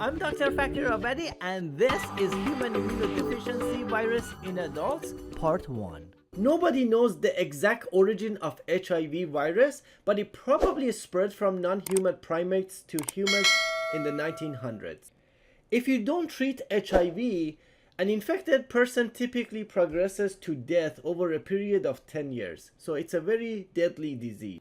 I'm Dr. Fakir Abadi, and this is Human Immunodeficiency Virus in Adults, Part 1. Nobody knows the exact origin of HIV virus, but it probably spread from non-human primates to humans in the 1900s. If you don't treat HIV, an infected person typically progresses to death over a period of 10 years. So it's a very deadly disease.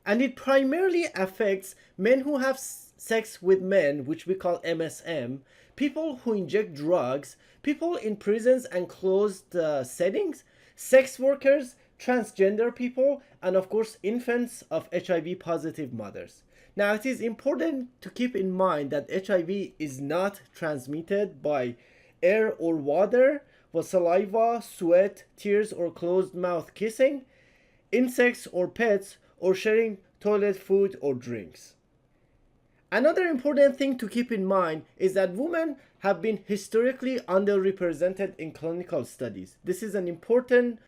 And it primarily affects men who have sex with men, which we call MSM, people who inject drugs, people in prisons and closed settings, sex workers, transgender people, and of course infants of HIV positive mothers. Now it is important to keep in mind that HIV is not transmitted by air or water, with saliva, sweat, tears, or closed mouth kissing, insects or pets, or sharing toilet food or drinks. Another important thing to keep in mind is that women have been historically underrepresented in clinical studies. This is an important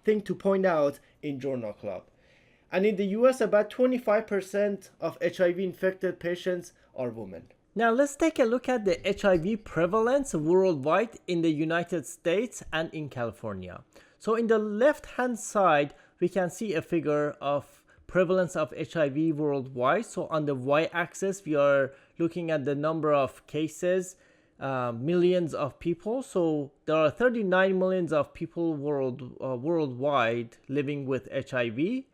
thing to point out in Journal Club. And in the US, about 25% of HIV infected patients are women. Now let's take a look at the HIV prevalence worldwide in the United States and in California. So in the left-hand side, we can see a figure of prevalence of HIV worldwide. So on the y-axis, we are looking at the number of cases, millions of people. So there are 39 millions of people worldwide living with HIV.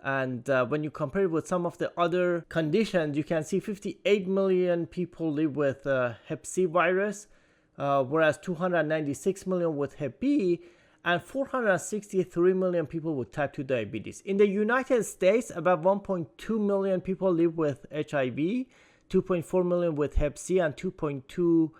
And when you compare it with some of the other conditions, you can see 58 million people live with Hep C virus, whereas 296 million with Hep B, and 463 million people with type 2 diabetes. In the United States, about 1.2 million people live with HIV, 2.4 million with Hep C, and 2.2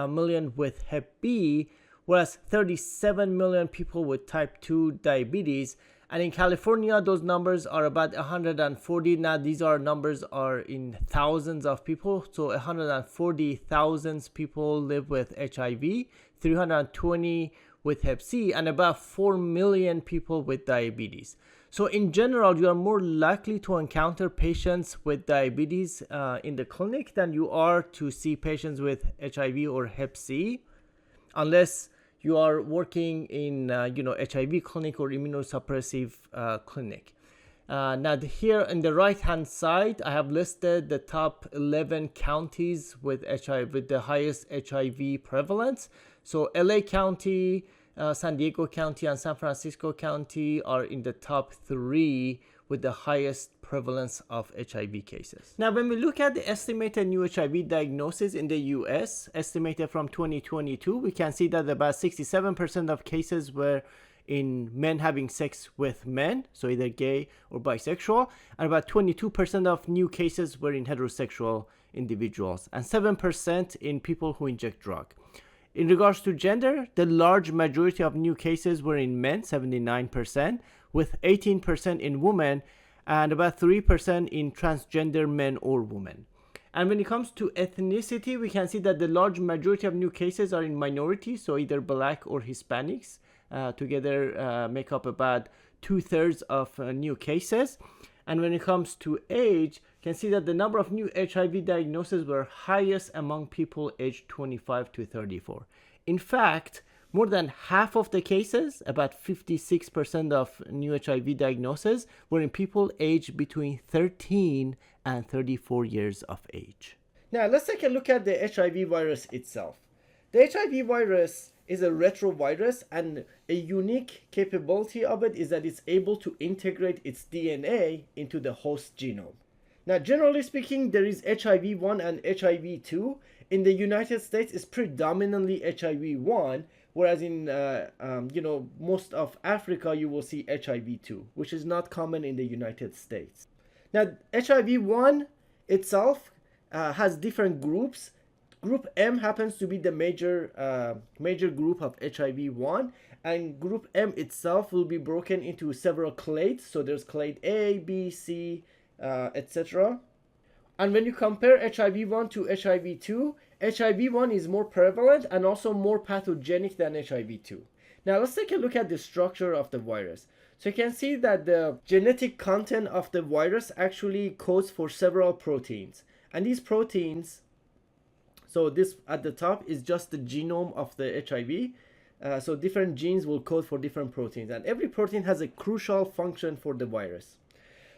million with Hep B, whereas 37 million people with type 2 diabetes. And in California, those numbers are about 140. Now, these numbers are in thousands of people. So 140,000 people live with HIV, 320 with Hep C, and about 4 million people with diabetes. So in general, you are more likely to encounter patients with diabetes in the clinic than you are to see patients with HIV or Hep C, unless you are working in HIV clinic or immunosuppressive clinic. Now here in the right hand side, I have listed the top 11 counties with HIV, with the highest HIV prevalence. So LA County, San Diego County, and San Francisco County are in the top 3 with the highest prevalence of HIV cases. Now, when we look at the estimated new HIV diagnosis in the US, estimated from 2022, we can see that about 67% of cases were in men having sex with men, so either gay or bisexual, and about 22% of new cases were in heterosexual individuals, and 7% in people who inject drug. In regards to gender, the large majority of new cases were in men, 79%, with 18% in women, and about 3% in transgender men or women. And when it comes to ethnicity, we can see that the large majority of new cases are in minorities, so either Black or Hispanics, together make up about 2/3 of new cases. And when it comes to age, you can see that the number of new HIV diagnoses were highest among people aged 25 to 34. In fact, more than half of the cases, about 56% of new HIV diagnoses, were in people aged between 13 and 34 years of age. Now, let's take a look at the HIV virus itself. The HIV virus is a retrovirus, and a unique capability of it is that it's able to integrate its DNA into the host genome. Now, generally speaking, there is HIV-1 and HIV-2. In the United States, it's predominantly HIV-1, whereas in most of Africa, you will see HIV-2, which is not common in the United States. Now, HIV-1 itself has different groups. Group M happens to be the major group of HIV-1, and group M itself will be broken into several clades. So there's clade A, B, C, etc. And when you compare HIV-1 to HIV-2, HIV-1 is more prevalent and also more pathogenic than HIV-2. Now let's take a look at the structure of the virus. So you can see that the genetic content of the virus actually codes for several proteins. And these proteins, so this at the top is just the genome of the HIV. So different genes will code for different proteins. And every protein has a crucial function for the virus.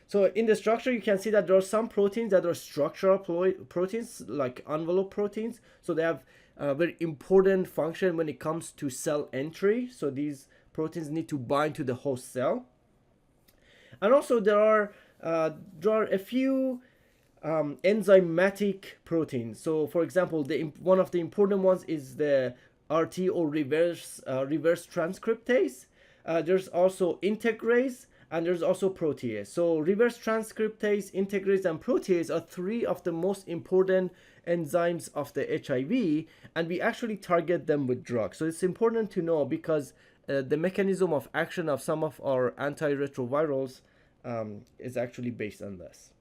So in the structure, you can see that there are some proteins that are structural proteins, like envelope proteins. So they have a very important function when it comes to cell entry. So these proteins need to bind to the host cell. And also there are a few enzymatic proteins. So for example, one of the important ones is the RT or reverse transcriptase. There's also integrase, and there's also protease. So reverse transcriptase, integrase, and protease are three of the most important enzymes of the HIV, and we actually target them with drugs. So it's important to know because the mechanism of action of some of our antiretrovirals is actually based on this.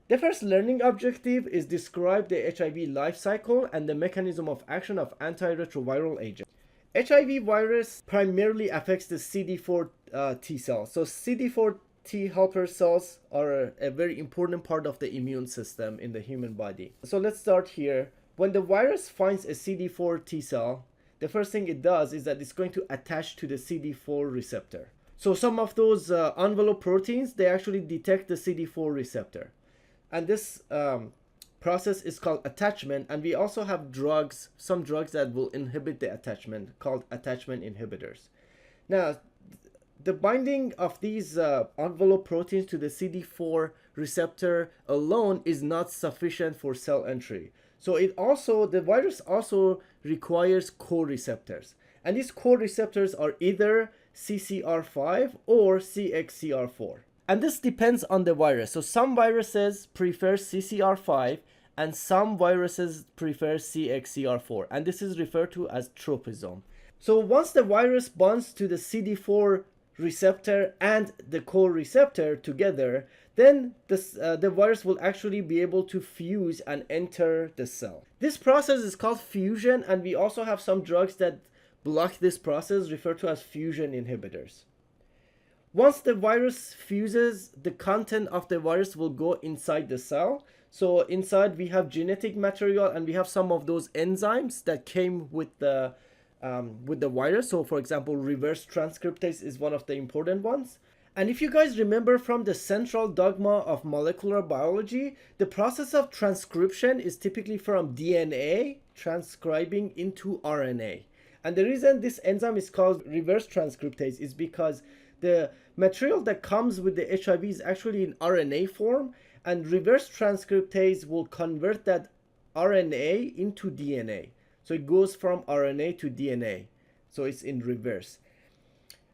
The first learning objective is describe the HIV life cycle and the mechanism of action of antiretroviral agents. HIV virus primarily affects the CD4 T cells. So CD4 T helper cells are a very important part of the immune system in the human body. So let's start here. When the virus finds a CD4 T cell, the first thing it does is that it's going to attach to the CD4 receptor. So some of those envelope proteins, they actually detect the CD4 receptor. And this process is called attachment, and we also have drugs, some drugs that will inhibit the attachment, called attachment inhibitors. Now, the binding of these envelope proteins to the CD4 receptor alone is not sufficient for cell entry. So the virus also requires co-receptors. And these co-receptors are either CCR5 or CXCR4. And this depends on the virus. So some viruses prefer CCR5 and some viruses prefer CXCR4. And this is referred to as tropism. So once the virus bonds to the CD4 receptor and the co-receptor together, then the virus will actually be able to fuse and enter the cell. This process is called fusion, and we also have some drugs that block this process, referred to as fusion inhibitors. Once the virus fuses, the content of the virus will go inside the cell. So inside we have genetic material, and we have some of those enzymes that came with the virus. So for example, reverse transcriptase is one of the important ones. And if you guys remember from the central dogma of molecular biology, the process of transcription is typically from DNA transcribing into RNA. And the reason this enzyme is called reverse transcriptase is because the material that comes with the HIV is actually in RNA form, and reverse transcriptase will convert that RNA into DNA. So it goes from RNA to DNA. So it's in reverse.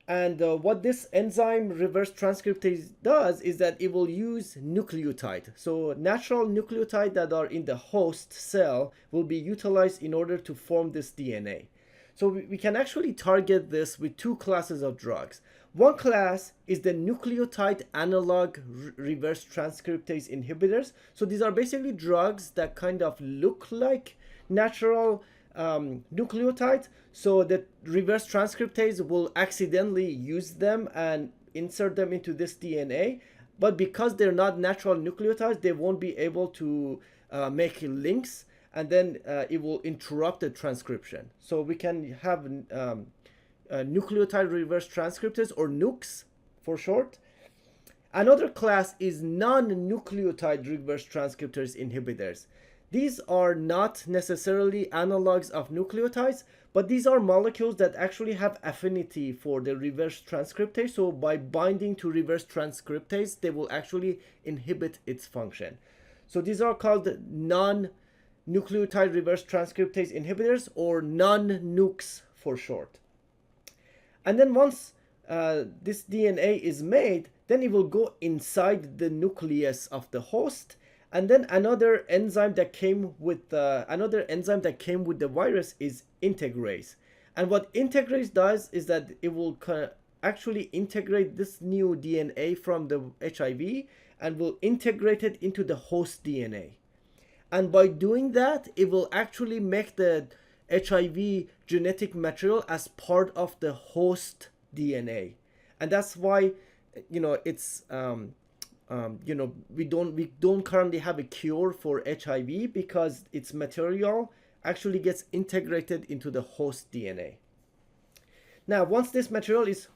And what this enzyme reverse transcriptase does is that it will use nucleotide. So natural nucleotide that are in the host cell will be utilized in order to form this DNA. So we can actually target this with two classes of drugs. One class is the nucleotide analog reverse transcriptase inhibitors. So these are basically drugs that kind of look like natural nucleotides. So the reverse transcriptase will accidentally use them and insert them into this DNA. But because they're not natural nucleotides, they won't be able to make links, and then it will interrupt the transcription. So we can have nucleotide reverse transcriptase, or NUCs for short. Another class is non-nucleotide reverse transcriptase inhibitors. These are not necessarily analogs of nucleotides, but these are molecules that actually have affinity for the reverse transcriptase. So by binding to reverse transcriptase, they will actually inhibit its function. So these are called non-nucleotide reverse transcriptase inhibitors, or non-NUCs for short. And then once this DNA is made, then it will go inside the nucleus of the host. And then another enzyme that came with the virus is integrase. And what integrase does is that it will actually integrate this new DNA from the HIV, and will integrate it into the host DNA. And by doing that, it will actually make the HIV genetic material as part of the host DNA. And that's why, it's we don't currently have a cure for HIV, because its material actually gets integrated into the host DNA. Now, once this material is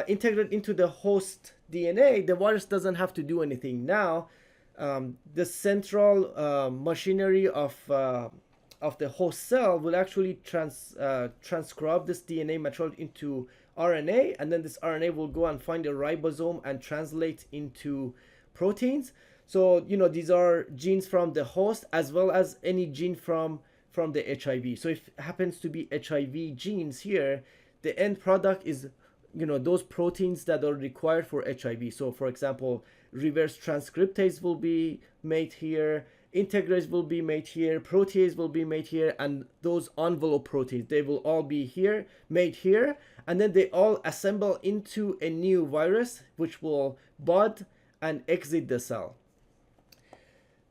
integrated into the host DNA, the virus doesn't have to do anything. Now, the central machinery of the host cell will actually transcribe this DNA material into RNA, and then this RNA will go and find a ribosome and translate into proteins. So, these are genes from the host as well as any gene from the HIV. So if it happens to be HIV genes here, the end product is, those proteins that are required for HIV. So for example, reverse transcriptase will be made here, integrase will be made here, protease will be made here, and those envelope proteins, they will all be here, made here, and then they all assemble into a new virus which will bud and exit the cell.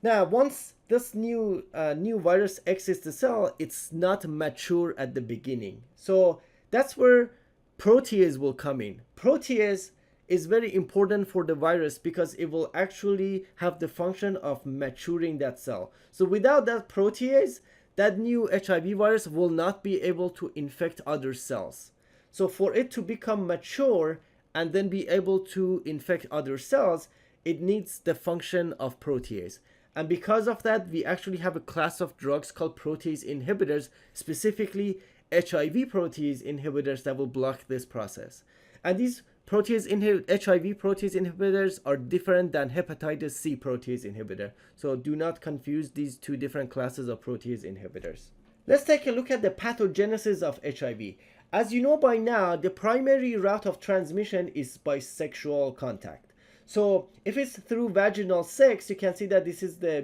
Now, once this new virus exits the cell, it's not mature at the beginning. So that's where protease will come in. Protease is very important for the virus because it will actually have the function of maturing that cell. So without that protease, that new HIV virus will not be able to infect other cells. So for it to become mature and then be able to infect other cells, it needs the function of protease. And because of that, we actually have a class of drugs called protease inhibitors, specifically HIV protease inhibitors, that will block this process. And these HIV protease inhibitors are different than hepatitis C protease inhibitor. So do not confuse these two different classes of protease inhibitors. Let's take a look at the pathogenesis of HIV. As you know by now, the primary route of transmission is by sexual contact. So if it's through vaginal sex, you can see that this is the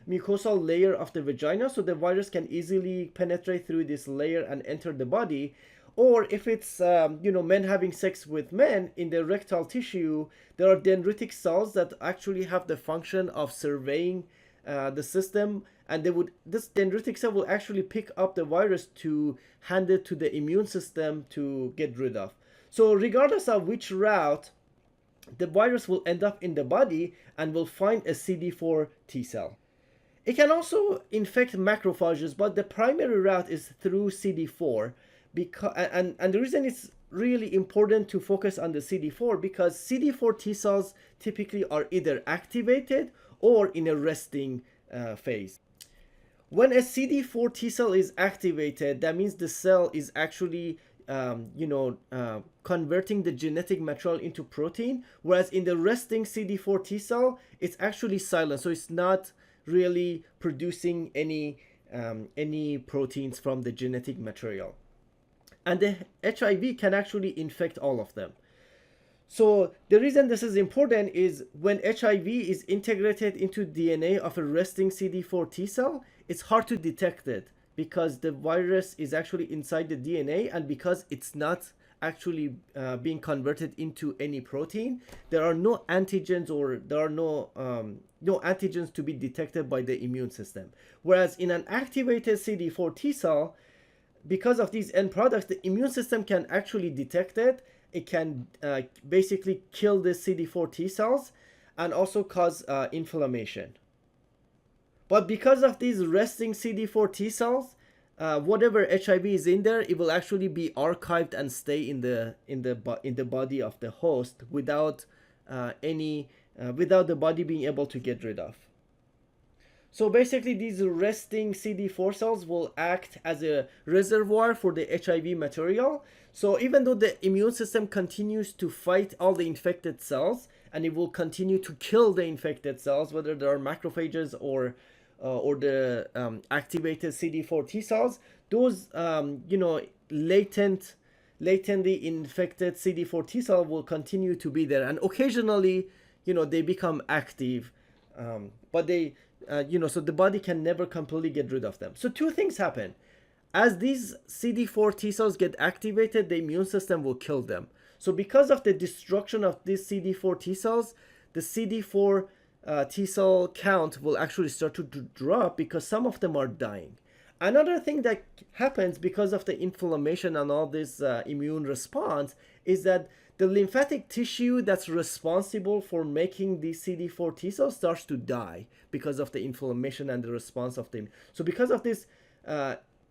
mucosal layer of the vagina, so the virus can easily penetrate through this layer and enter the body. Or if it's men having sex with men, in the rectal tissue, there are dendritic cells that actually have the function of surveying the system, and this dendritic cell will actually pick up the virus to hand it to the immune system to get rid of. So regardless of which route, the virus will end up in the body and will find a CD4 T cell. It can also infect macrophages, but the primary route is through CD4. And the reason it's really important to focus on the CD4, because CD4 T cells typically are either activated or in a resting phase. When a CD4 T cell is activated, that means the cell is actually converting the genetic material into protein, whereas in the resting CD4 T cell, it's actually silent, so it's not really producing any proteins from the genetic material. And the HIV can actually infect all of them. So the reason this is important is when HIV is integrated into DNA of a resting CD4 T cell, it's hard to detect it because the virus is actually inside the DNA, and because it's not actually being converted into any protein, there are no antigens, or there are no antigens to be detected by the immune system. Whereas in an activated CD4 T cell, because of these end products, the immune system can actually detect it. It can basically kill the CD4 T cells and also cause inflammation. But because of these resting CD4 T cells, whatever HIV is in there, it will actually be archived and stay in the body of the host without the body being able to get rid of. So basically, these resting CD4 cells will act as a reservoir for the HIV material. So even though the immune system continues to fight all the infected cells, and it will continue to kill the infected cells, whether they are macrophages or the activated CD4 T cells, those latently infected CD4 T cell will continue to be there, and occasionally, they become active, but they so the body can never completely get rid of them. So two things happen. As these CD4 T cells get activated, the immune system will kill them. So because of the destruction of these CD4 T cells, the CD4 T cell count will actually start to drop because some of them are dying. Another thing that happens because of the inflammation and all this immune response is that the lymphatic tissue that's responsible for making these CD4 T cells starts to die because of the inflammation and the response of them. So because of this,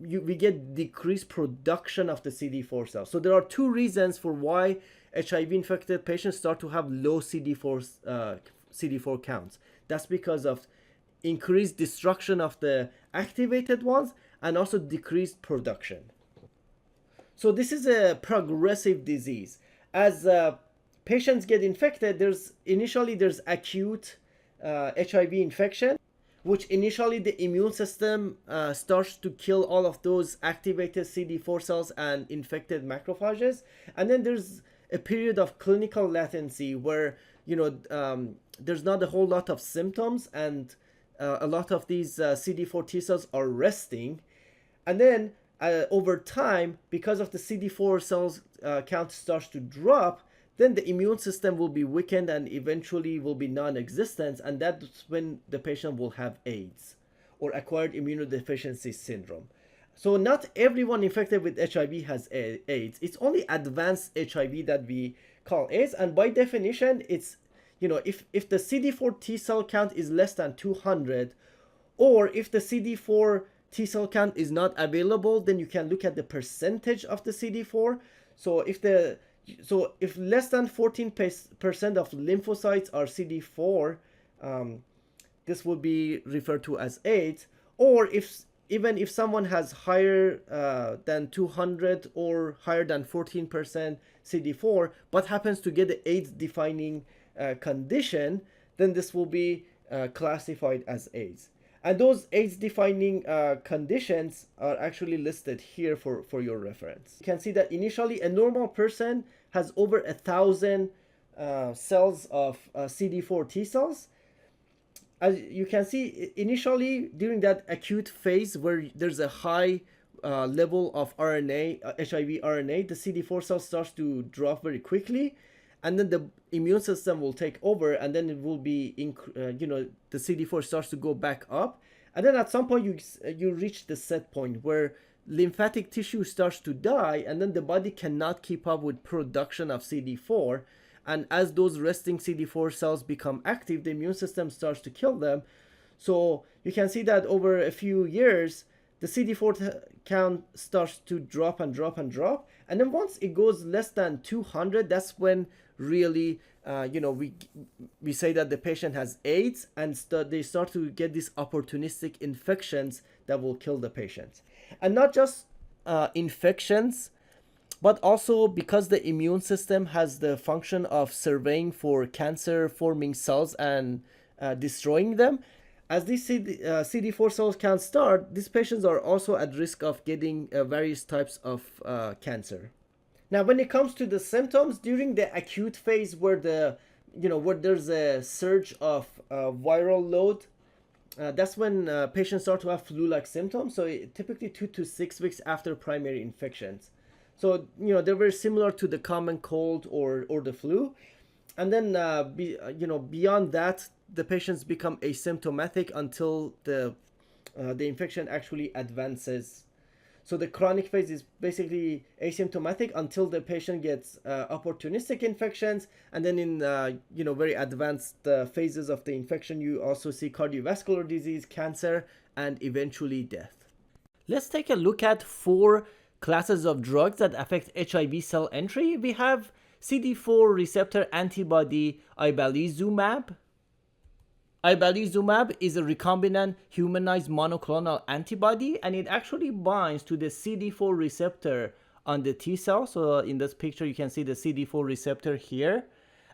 we get decreased production of the CD4 cells. So there are two reasons for why HIV infected patients start to have low CD4 counts. That's because of increased destruction of the activated ones and also decreased production. So this is a progressive disease. As patients get infected, there's acute HIV infection, which initially the immune system starts to kill all of those activated CD4 cells and infected macrophages. And then there's a period of clinical latency where, there's not a whole lot of symptoms and a lot of these CD4 T cells are resting. And then over time, because of the CD4 cells count starts to drop, then the immune system will be weakened and eventually will be non-existent, and that's when the patient will have AIDS or acquired immunodeficiency syndrome. So not everyone infected with HIV has AIDS. It's only advanced HIV that we call AIDS, and by definition, it's, if the CD4 T cell count is less than 200, or if the CD4 T cell count is not available, then you can look at the percentage of the CD4. So if less than 14% of lymphocytes are CD4, this would be referred to as AIDS. Or even if someone has higher than 200 or higher than 14% CD4, but happens to get the AIDS defining condition, then this will be classified as AIDS. And those AIDS-defining conditions are actually listed here for your reference. You can see that initially a normal person has over 1,000 cells of CD4 T cells. As you can see, initially during that acute phase where there's a high level of RNA, HIV RNA, the CD4 cell starts to drop very quickly. And then the immune system will take over, and then it will be, the CD4 starts to go back up. And then at some point you reach the set point where lymphatic tissue starts to die, and then the body cannot keep up with production of CD4. And as those resting CD4 cells become active, the immune system starts to kill them. So you can see that over a few years, the CD4 count starts to drop and drop and drop. And then once it goes less than 200, that's when really, we say that the patient has AIDS, and they start to get these opportunistic infections that will kill the patient. And not just infections, but also because the immune system has the function of surveying for cancer-forming cells and destroying them. As these CD4 cells can start, these patients are also at risk of getting various types of cancer. Now, when it comes to the symptoms during the acute phase, where there's a surge of viral load, that's when patients start to have flu-like symptoms. So typically 2 to 6 weeks after primary infections. So they're very similar to the common cold or the flu. And then beyond that, the patients become asymptomatic until the infection actually advances. So the chronic phase is basically asymptomatic until the patient gets opportunistic infections, and then in very advanced phases of the infection, you also see cardiovascular disease, cancer, and eventually death. Let's take a look at 4 classes of drugs that affect HIV cell entry. We have CD4 receptor antibody ibalizumab. Ibalizumab is a recombinant humanized monoclonal antibody, and it actually binds to the CD4 receptor on the T cell. So in this picture, you can see the CD4 receptor here,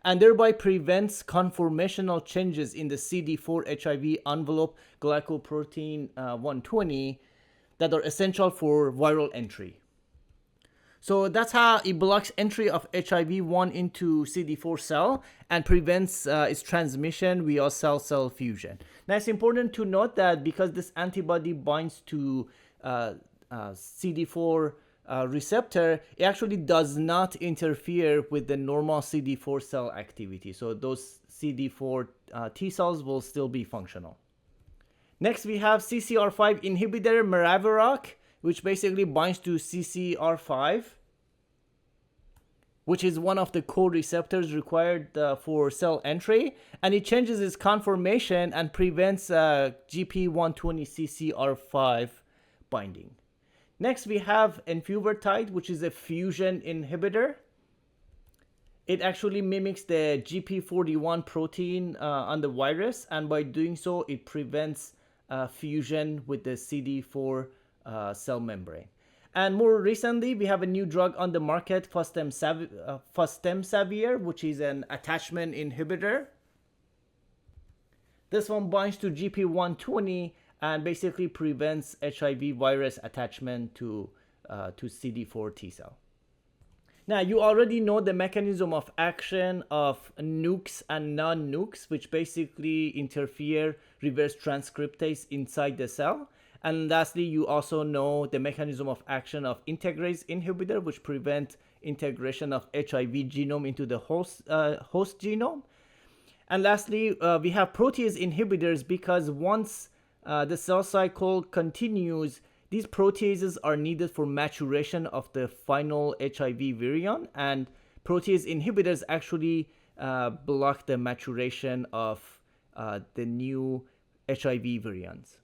and thereby prevents conformational changes in the CD4 HIV envelope glycoprotein 120 that are essential for viral entry. So that's how it blocks entry of HIV-1 into CD4 cell and prevents its transmission via cell-cell fusion. Now, it's important to note that because this antibody binds to CD4 receptor, it actually does not interfere with the normal CD4 cell activity. So those CD4 T cells will still be functional. Next, we have CCR5 inhibitor Maraviroc, which basically binds to CCR5, which is one of the co-receptors required for cell entry, and it changes its conformation and prevents GP120 CCR5 binding. Next, we have enfuvirtide, which is a fusion inhibitor. It actually mimics the GP41 protein on the virus, and by doing so, it prevents fusion with the CD4 cell membrane. And more recently, we have a new drug on the market, fostemsavir, which is an attachment inhibitor. This one binds to GP120 and basically prevents HIV virus attachment to CD4 T cell. Now, you already know the mechanism of action of nukes and non-nukes, which basically interfere reverse transcriptase inside the cell. And lastly, you also know the mechanism of action of integrase inhibitor, which prevent integration of HIV genome into the host genome. And lastly, we have protease inhibitors, because once the cell cycle continues, these proteases are needed for maturation of the final HIV virion, and protease inhibitors actually block the maturation of the new HIV virions.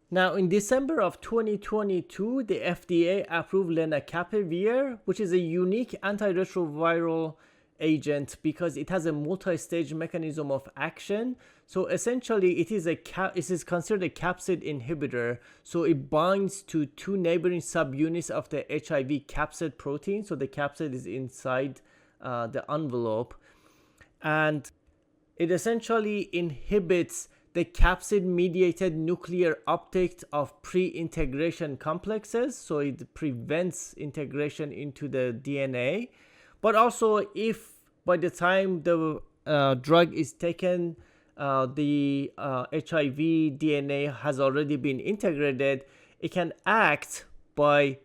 Now, in December of 2022, the FDA approved lenacapavir, which is a unique antiretroviral agent because it has a multi-stage mechanism of action. So essentially, it is considered a capsid inhibitor. So it binds to two neighboring subunits of the HIV capsid protein. So the capsid is inside the envelope, and it essentially inhibits the capsid-mediated nuclear uptake of pre-integration complexes, so it prevents integration into the DNA. But also, if by the time the drug is taken, the HIV DNA has already been integrated, it can act by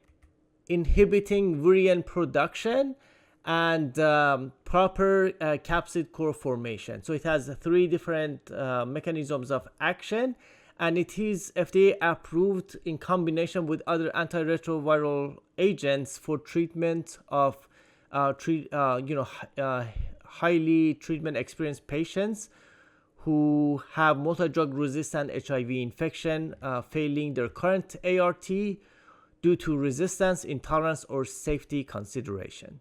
inhibiting virion production and proper capsid core formation. So it has three different mechanisms of action, and it is FDA approved in combination with other antiretroviral agents for treatment of highly treatment experienced patients who have multi-drug resistant HIV infection, failing their current ART due to resistance, intolerance, or safety consideration.